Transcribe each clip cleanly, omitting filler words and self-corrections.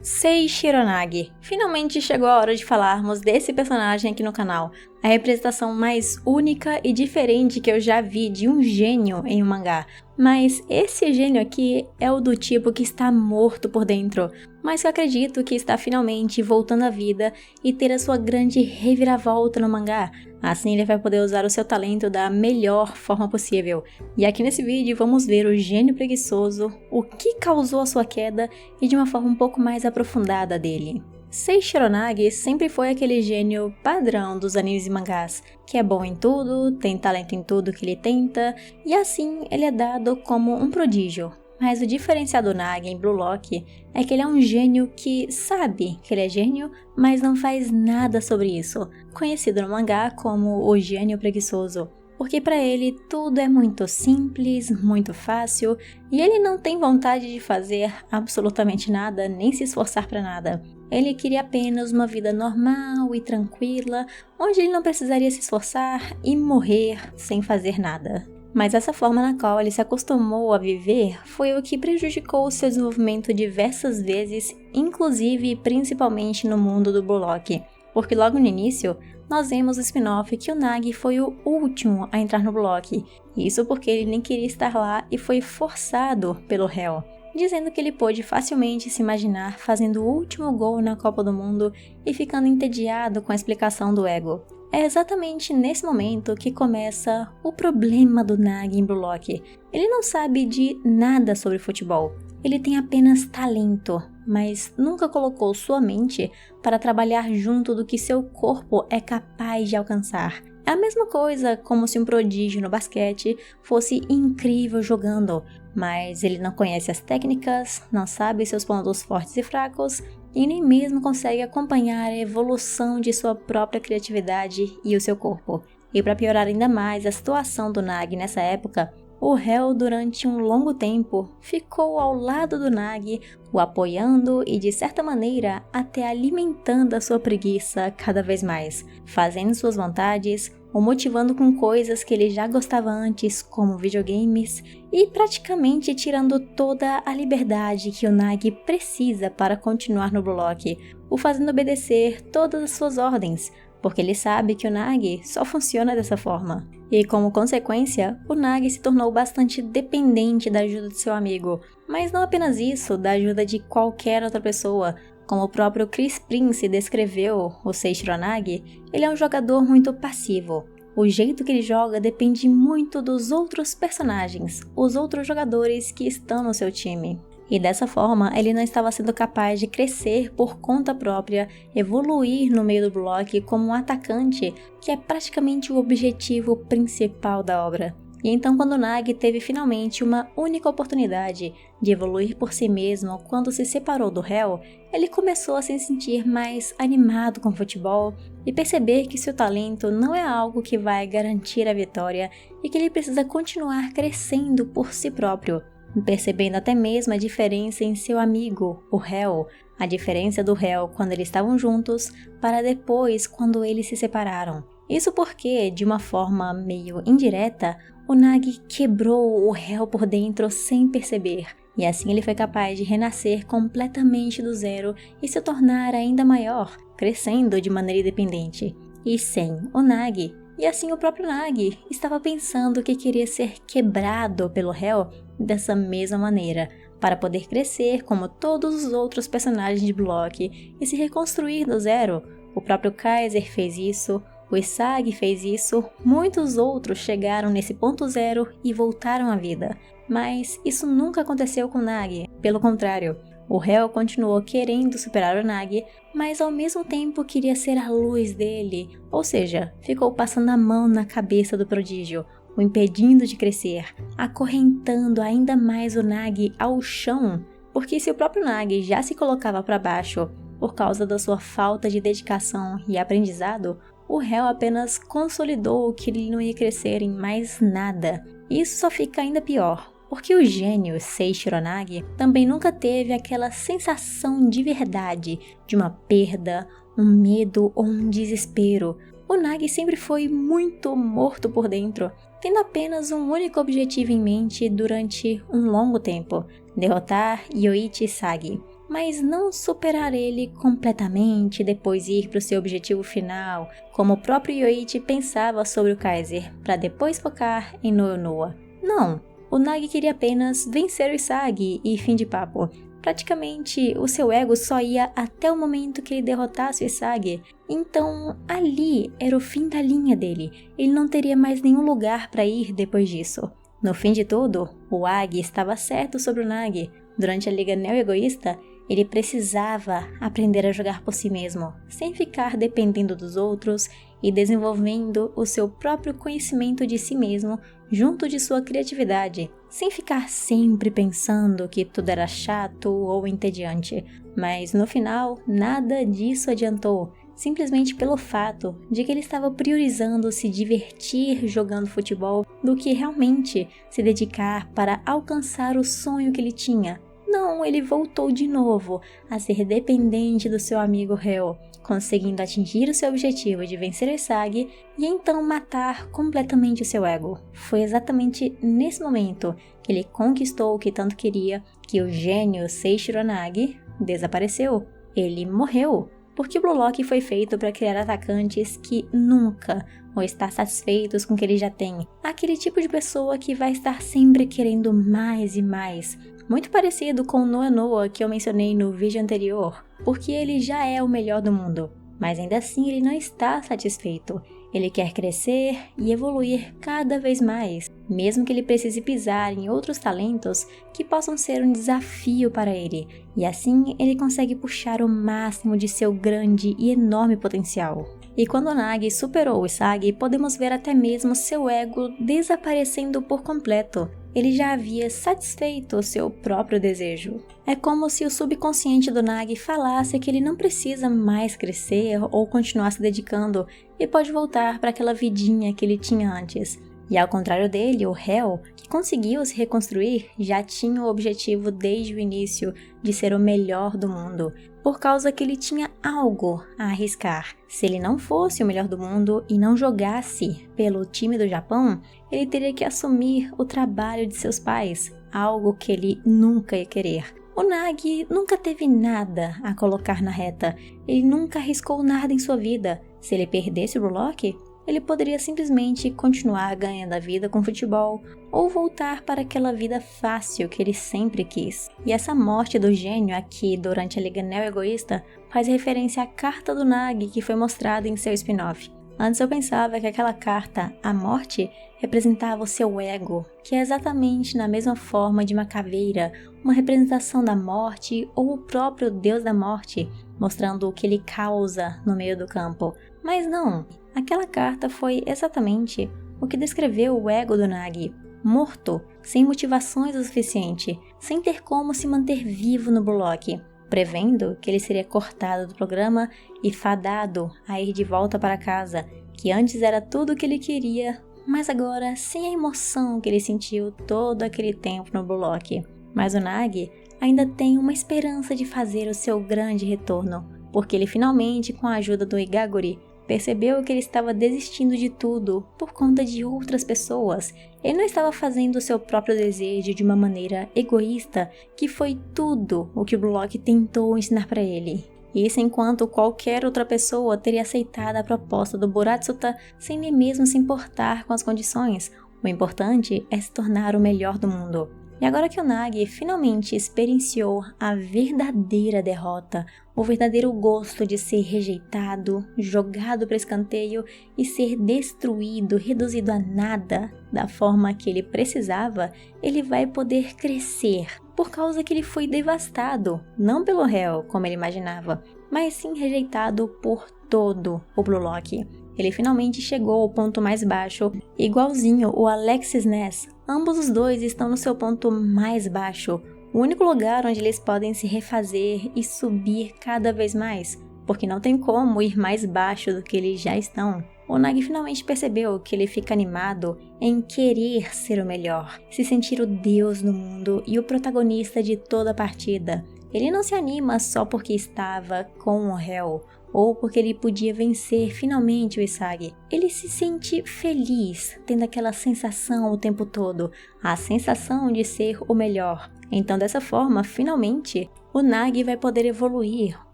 Sei Shironagi. Finalmente chegou a hora de falarmos desse personagem aqui no canal. A representação mais única e diferente que eu já vi de um gênio em um mangá. Mas esse gênio aqui é o do tipo que está morto por dentro, mas eu acredito que está finalmente voltando à vida e ter a sua grande reviravolta no mangá. Assim ele vai poder usar o seu talento da melhor forma possível. E aqui nesse vídeo vamos ver o gênio preguiçoso, o que causou a sua queda e de uma forma um pouco mais aprofundada dele. Sei Shironagi sempre foi aquele gênio padrão dos animes e mangás, que é bom em tudo, tem talento em tudo que ele tenta, e assim ele é dado como um prodígio. Mas o diferencial do Nagi em Blue Lock é que ele é um gênio que sabe que ele é gênio, mas não faz nada sobre isso, conhecido no mangá como o gênio preguiçoso. Porque para ele tudo é muito simples, muito fácil, e ele não tem vontade de fazer absolutamente nada, nem se esforçar para nada. Ele queria apenas uma vida normal e tranquila, onde ele não precisaria se esforçar e morrer sem fazer nada. Mas essa forma na qual ele se acostumou a viver foi o que prejudicou seu desenvolvimento diversas vezes, inclusive e principalmente no mundo do Blue Lock. Porque logo no início, nós vemos no spin-off que o Nagi foi o último a entrar no Blue Lock. Isso porque ele nem queria estar lá e foi forçado pelo réu, dizendo que ele pôde facilmente se imaginar fazendo o último gol na Copa do Mundo e ficando entediado com a explicação do ego. É exatamente nesse momento que começa o problema do Nagi em Blue Lock. Ele não sabe de nada sobre futebol, ele tem apenas talento, mas nunca colocou sua mente para trabalhar junto do que seu corpo é capaz de alcançar. É a mesma coisa como se um prodígio no basquete fosse incrível jogando, mas ele não conhece as técnicas, não sabe seus pontos fortes e fracos e nem mesmo consegue acompanhar a evolução de sua própria criatividade e o seu corpo. E para piorar ainda mais a situação do Nagi nessa época, o réu durante um longo tempo ficou ao lado do Nagi, o apoiando e de certa maneira até alimentando a sua preguiça cada vez mais, fazendo suas vontades, o motivando com coisas que ele já gostava antes, como videogames, e praticamente tirando toda a liberdade que o Nagi precisa para continuar no Blue Lock, o fazendo obedecer todas as suas ordens, porque ele sabe que o Nagi só funciona dessa forma. E como consequência, o Nagi se tornou bastante dependente da ajuda de seu amigo, mas não apenas isso, da ajuda de qualquer outra pessoa. Como o próprio Chris Prince descreveu o Sei Shironagi, ele é um jogador muito passivo. O jeito que ele joga depende muito dos outros personagens, os outros jogadores que estão no seu time. E dessa forma, ele não estava sendo capaz de crescer por conta própria, evoluir no meio do Blue Lock como um atacante, que é praticamente o objetivo principal da obra. E então quando o Nagi teve finalmente uma única oportunidade de evoluir por si mesmo quando se separou do réu, ele começou a se sentir mais animado com o futebol e perceber que seu talento não é algo que vai garantir a vitória e que ele precisa continuar crescendo por si próprio, percebendo até mesmo a diferença em seu amigo, o réu, a diferença do réu quando eles estavam juntos para depois quando eles se separaram. Isso porque, de uma forma meio indireta, o Nagi quebrou o réu por dentro sem perceber, e assim ele foi capaz de renascer completamente do zero e se tornar ainda maior, crescendo de maneira independente. E sem o Nagi, e assim o próprio Nagi estava pensando que queria ser quebrado pelo réu dessa mesma maneira, para poder crescer como todos os outros personagens de Blue Lock e se reconstruir do zero. O próprio Kaiser fez isso, o Isagi fez isso, muitos outros chegaram nesse ponto zero e voltaram à vida. Mas isso nunca aconteceu com Nagi, pelo contrário. O réu continuou querendo superar o Nagi, mas ao mesmo tempo queria ser a luz dele, ou seja, ficou passando a mão na cabeça do prodígio, o impedindo de crescer, acorrentando ainda mais o Nagi ao chão, porque se o próprio Nagi já se colocava para baixo por causa da sua falta de dedicação e aprendizado, o réu apenas consolidou que ele não ia crescer em mais nada. E isso só fica ainda pior, porque o gênio Sei Shironagi também nunca teve aquela sensação de verdade, de uma perda, um medo ou um desespero. O Nagi sempre foi muito morto por dentro, tendo apenas um único objetivo em mente durante um longo tempo: derrotar Yoichi Sagi. mas não superar ele completamente e depois ir para o seu objetivo final, como o próprio Yoichi pensava sobre o Kaiser, para depois focar em Nonoa. Não, o Nagi queria apenas vencer o Isagi e fim de papo. Praticamente, o seu ego só ia até o momento que ele derrotasse o Isagi. Então, ali era o fim da linha dele. Ele não teria mais nenhum lugar para ir depois disso. No fim de tudo, o Agi estava certo sobre o Nagi. Durante a Liga Neo-Egoísta, ele precisava aprender a jogar por si mesmo, sem ficar dependendo dos outros e desenvolvendo o seu próprio conhecimento de si mesmo junto de sua criatividade, sem ficar sempre pensando que tudo era chato ou entediante. Mas no final, nada disso adiantou, simplesmente pelo fato de que ele estava priorizando se divertir jogando futebol do que realmente se dedicar para alcançar o sonho que ele tinha. Não, ele voltou de novo a ser dependente do seu amigo Ryo, conseguindo atingir o seu objetivo de vencer o Isagi e então matar completamente o seu ego. Foi exatamente nesse momento que ele conquistou o que tanto queria, que o gênio Seishiro Nagi desapareceu. Ele morreu, porque o Blue Lock foi feito para criar atacantes que nunca vão estar satisfeitos com o que ele já tem. Aquele tipo de pessoa que vai estar sempre querendo mais e mais. Muito parecido com o Nonoa que eu mencionei no vídeo anterior, porque ele já é o melhor do mundo, mas ainda assim ele não está satisfeito. Ele quer crescer e evoluir cada vez mais, mesmo que ele precise pisar em outros talentos que possam ser um desafio para ele, e assim ele consegue puxar o máximo de seu grande e enorme potencial. E quando o Nagi superou o Isagi, podemos ver até mesmo seu ego desaparecendo por completo. Ele já havia satisfeito o seu próprio desejo. É como se o subconsciente do Nagi falasse que ele não precisa mais crescer ou continuar se dedicando e pode voltar para aquela vidinha que ele tinha antes. E ao contrário dele, o Hell, que conseguiu se reconstruir, já tinha o objetivo desde o início de ser o melhor do mundo, por causa que ele tinha algo a arriscar. Se ele não fosse o melhor do mundo e não jogasse pelo time do Japão, ele teria que assumir o trabalho de seus pais, algo que ele nunca ia querer. O Nagi nunca teve nada a colocar na reta, ele nunca arriscou nada em sua vida. Se ele perdesse o Blue Lock, ele poderia simplesmente continuar ganhando a vida com futebol ou voltar para aquela vida fácil que ele sempre quis. E essa morte do gênio aqui durante a Liga Neo-Egoísta faz referência à carta do Nagi que foi mostrada em seu spin-off. Antes eu pensava que aquela carta, a morte, representava o seu ego, que é exatamente na mesma forma de uma caveira, uma representação da morte ou o próprio deus da morte, mostrando o que ele causa no meio do campo. Mas não, aquela carta foi exatamente o que descreveu o ego do Nagi, morto, sem motivações o suficiente, sem ter como se manter vivo no Blue Lock, prevendo que ele seria cortado do programa e fadado a ir de volta para casa, que antes era tudo o que ele queria, mas agora sem a emoção que ele sentiu todo aquele tempo no Blue Lock. Mas o Nagi ainda tem uma esperança de fazer o seu grande retorno, porque ele finalmente, com a ajuda do Igaguri, percebeu que ele estava desistindo de tudo por conta de outras pessoas. Ele não estava fazendo o seu próprio desejo de uma maneira egoísta, que foi tudo o que o Blue Lock tentou ensinar para ele. Isso enquanto qualquer outra pessoa teria aceitado a proposta do Buratsuta sem nem mesmo se importar com as condições. O importante é se tornar o melhor do mundo. E agora que o Nagi finalmente experienciou a verdadeira derrota, o verdadeiro gosto de ser rejeitado, jogado para escanteio e ser destruído, reduzido a nada da forma que ele precisava, ele vai poder crescer, por causa que ele foi devastado, não pelo réu, como ele imaginava, mas sim rejeitado por todo o Blue Lock. Ele finalmente chegou ao ponto mais baixo, igualzinho o Alexis Ness. Ambos os dois estão no seu ponto mais baixo, o único lugar onde eles podem se refazer e subir cada vez mais, porque não tem como ir mais baixo do que eles já estão. O Nagi finalmente percebeu que ele fica animado em querer ser o melhor, se sentir o deus do mundo e o protagonista de toda a partida. Ele não se anima só porque estava com o réu, ou porque ele podia vencer finalmente o Isagi. Ele se sente feliz, tendo aquela sensação o tempo todo, a sensação de ser o melhor. Então dessa forma, finalmente, o Nagi vai poder evoluir,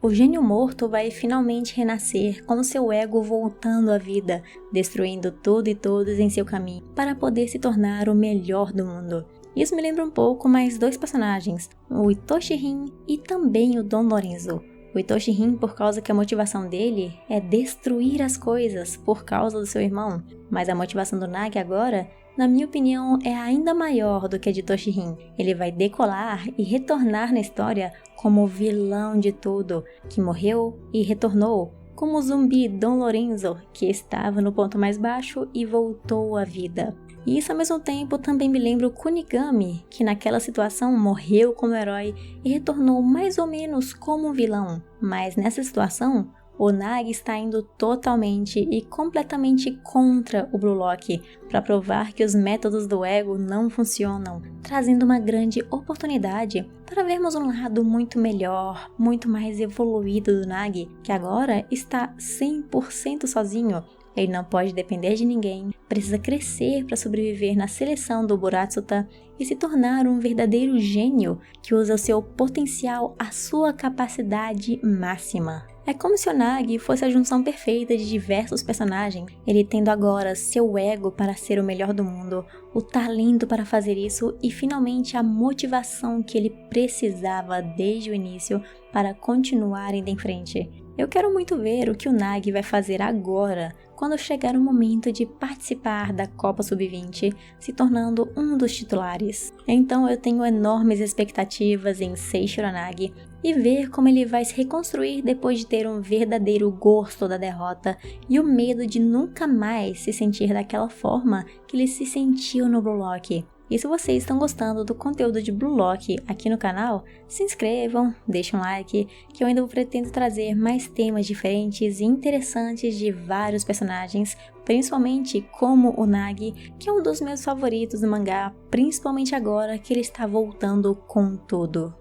o gênio morto vai finalmente renascer com o seu ego voltando à vida, destruindo tudo e todos em seu caminho, para poder se tornar o melhor do mundo. Isso me lembra um pouco mais dois personagens, o Itoshi-rin e também o Don Lorenzo. O Itoshi-rin por causa que a motivação dele é destruir as coisas por causa do seu irmão, mas a motivação do Nagi agora, na minha opinião, é ainda maior do que a de Itoshi-rin. Ele vai decolar e retornar na história como o vilão de tudo, que morreu e retornou, como o zumbi Don Lorenzo, que estava no ponto mais baixo e voltou à vida. E isso ao mesmo tempo também me lembra o Kunigami, que naquela situação morreu como herói e retornou mais ou menos como um vilão. Mas nessa situação, o Nagi está indo totalmente e completamente contra o Blue Lock, para provar que os métodos do ego não funcionam, trazendo uma grande oportunidade para vermos um lado muito melhor, muito mais evoluído do Nagi, que agora está 100% sozinho. Ele não pode depender de ninguém, precisa crescer para sobreviver na seleção do Buratsuta e se tornar um verdadeiro gênio que usa o seu potencial à sua capacidade máxima. É como se o Nagi fosse a junção perfeita de diversos personagens, ele tendo agora seu ego para ser o melhor do mundo, o talento para fazer isso e finalmente a motivação que ele precisava desde o início para continuar indo em frente. Eu quero muito ver o que o Nagi vai fazer agora, quando chegar o momento de participar da Copa Sub-20, se tornando um dos titulares. Então eu tenho enormes expectativas em Seishiro Nagi e ver como ele vai se reconstruir depois de ter um verdadeiro gosto da derrota e o medo de nunca mais se sentir daquela forma que ele se sentiu no Blue Lock. E se vocês estão gostando do conteúdo de Blue Lock aqui no canal, se inscrevam, deixem um like, que eu ainda pretendo trazer mais temas diferentes e interessantes de vários personagens, principalmente como o Nagi, que é um dos meus favoritos do mangá, principalmente agora que ele está voltando com tudo.